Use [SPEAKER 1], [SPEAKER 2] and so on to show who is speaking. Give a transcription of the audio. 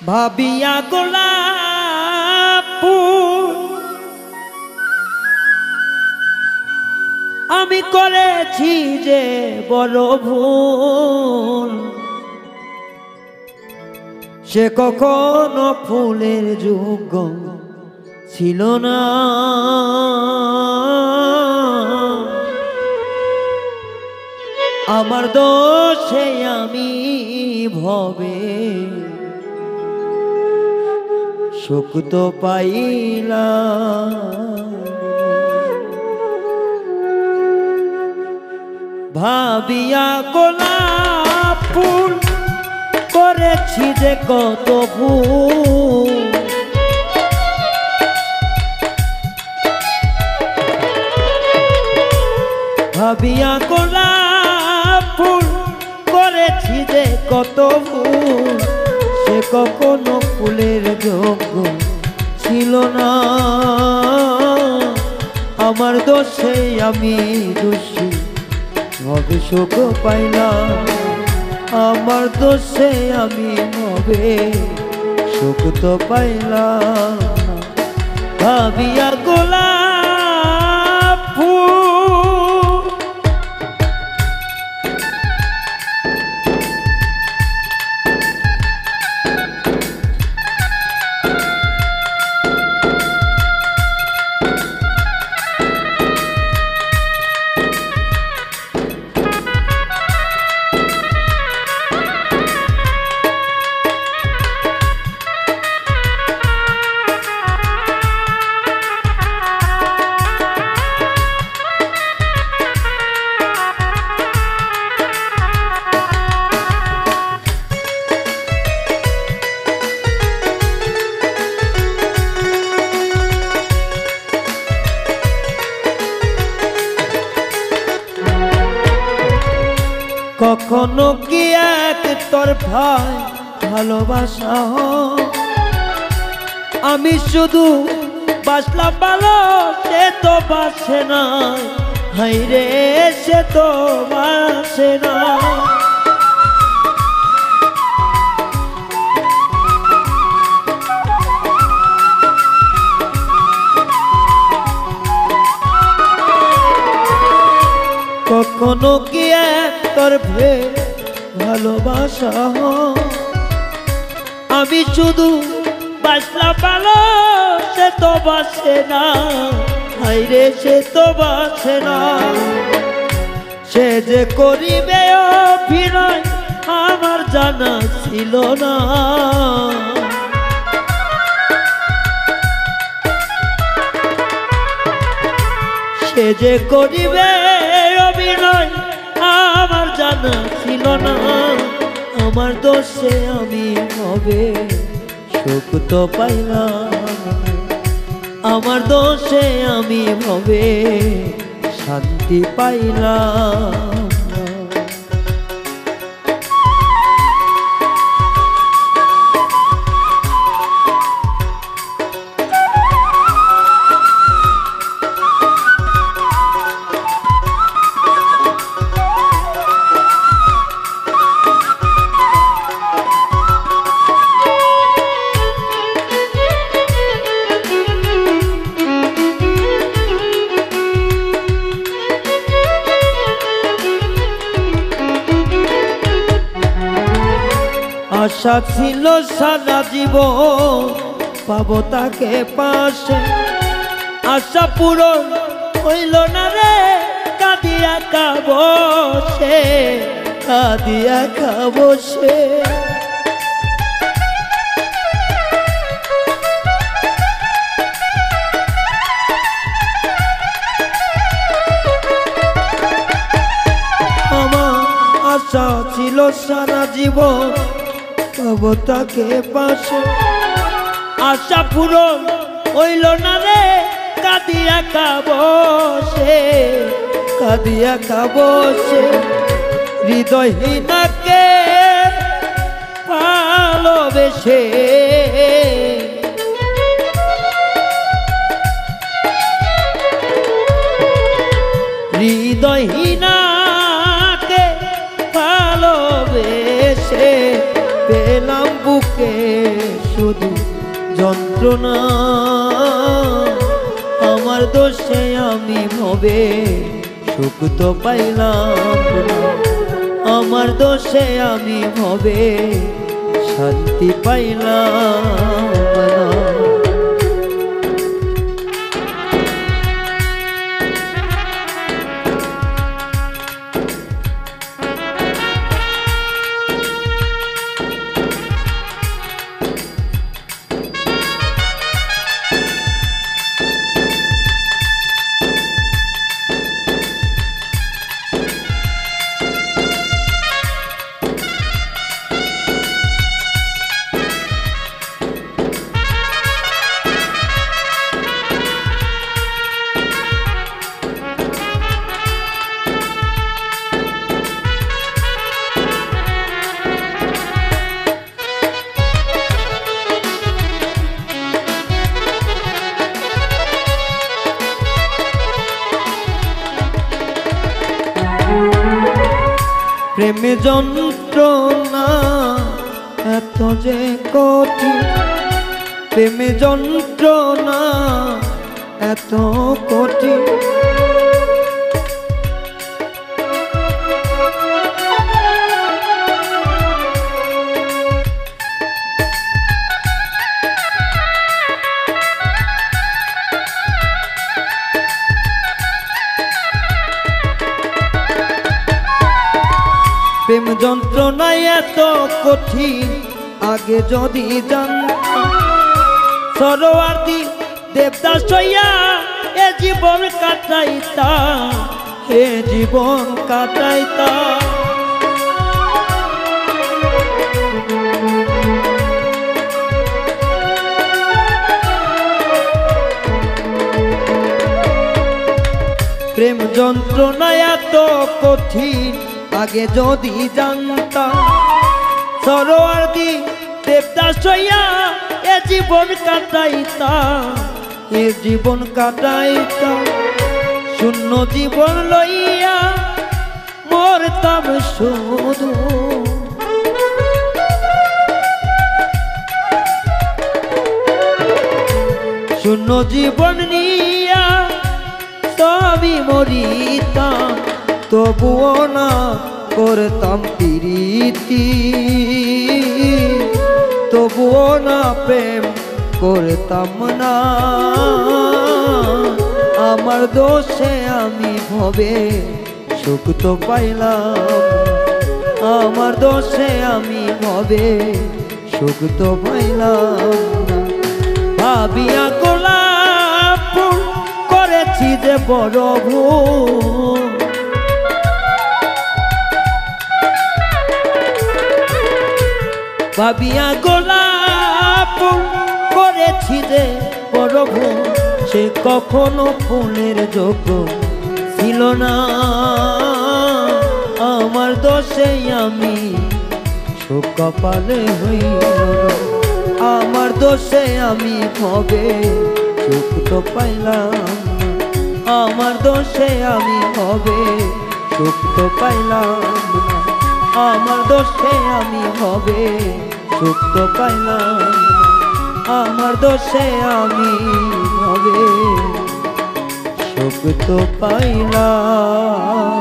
[SPEAKER 1] ভাবিয়া গোলাপ ফুল আমি করেছি যে বড় ভুল, সে কখনো ফুলের যোগ্য ছিল না। আমার দোষে আমি ভবে সুখ তো পাইলাম, ভাবিয়া গোলাপ ফুল করেছি যে কত ভুল, ভাবিয়া গোলাপ ফুল করেছি যে কত ভুল, সে কখনো ফুলের যোগ্য ছিল না। আমার দোষে আমি দোষী ভবে সুখ পাইলাম, আমার দোষে আমি ভবে সুখ তো পাইলাম। ভাবিয়া গোলাপ ফুল কখনো কি এক তরফায় ভালোবাসা আমি শুধু বাসলাম ভালো, সে তো বাসে না, হাইরে সে তো বাসে না। কখনো কি এক তরফে ভালোবাসা আমি শুধু বাসলাম ভালো, সে তো বাসে না, হাইরে সে তো বাসে না। সে যে করিবে অভিনয় আমার জানা ছিল না, সে যে করিবে অভিনয় আমার জানা ছিল না। আমার দোষে আমি হবে সুখ তো পাইলাম, আমার দোষে আমি হবে শান্তি পাইলাম। আশা ছিল সারা জীবন পাবো তাকে পাশে, আশা পূরণ হইল না রে, কাঁদিয়া খাবো সে, কাঁদিয়া খাবো সে। আমার আশা ছিল সারা জীবন পাবো তাকে পাশে, আশা পূরণ হইল না রে, কাঁদিয়া খাবো সে, কাঁদিয়া খাবো সে। হৃদয়হীনাকে ভালোবেসে হৃদয়হীনাকে ভালোবেসে পেলাম বুকে শুধু যন্ত্রণা। আমার দোষে আমি ভবে সুখ তো পাইলাম না, আমার দোষে আমি ভবে শান্তি পাইলাম না। প্রেমে যন্ত্রণা এত যে কঠিন, প্রেমে যন্ত্রণা এত কঠিন। প্রেম যন্ত্রণা এত কঠিন, আগে যদি জানতাম সরোয়ার্দী দেবদাস হইয়া এ জীবন কাটাইতাম, এ জীবন কাটাইতাম। প্রেম যন্ত্রণা এত কঠিন, আগে যদি জানতাম সরোয়ার্দী দেবদাস হইয়া এ জীবন কাটাইতাম, এ জীবন কাটাইতাম। শূন্য জীবন লইয়া মরতাম শুধু, শূন্য জীবন নিয়া সবই মরিতাম, তবুও না করতাম প্রীতি, তবুও না প্রেম করতাম না। আমার দোষে আমি ভবে সুখ তো পাইলাম, আমার দোষে আমি ভবে সুখ তো পাইলাম না। ভাবিয়া গোলাপ ফুল করেছি যে বড় ভুল, ভাবিয়া গোলাপ ফুল করেছি যে বড় ভুল, সে কখনো ফুলের যোগ্য ছিল না। আমার দোষে আমি সুখ কপালে হইল না, আমার দোষে আমি ভবে সুখ তো পাইলাম না, আমার দোষে আমি ভবে সুখ তো পাইলাম না, আমার দোষে আমি ভবে সুখ তো পাইলাম না, আমার দোষে আমি ভবে সুখ তো পাইলাম।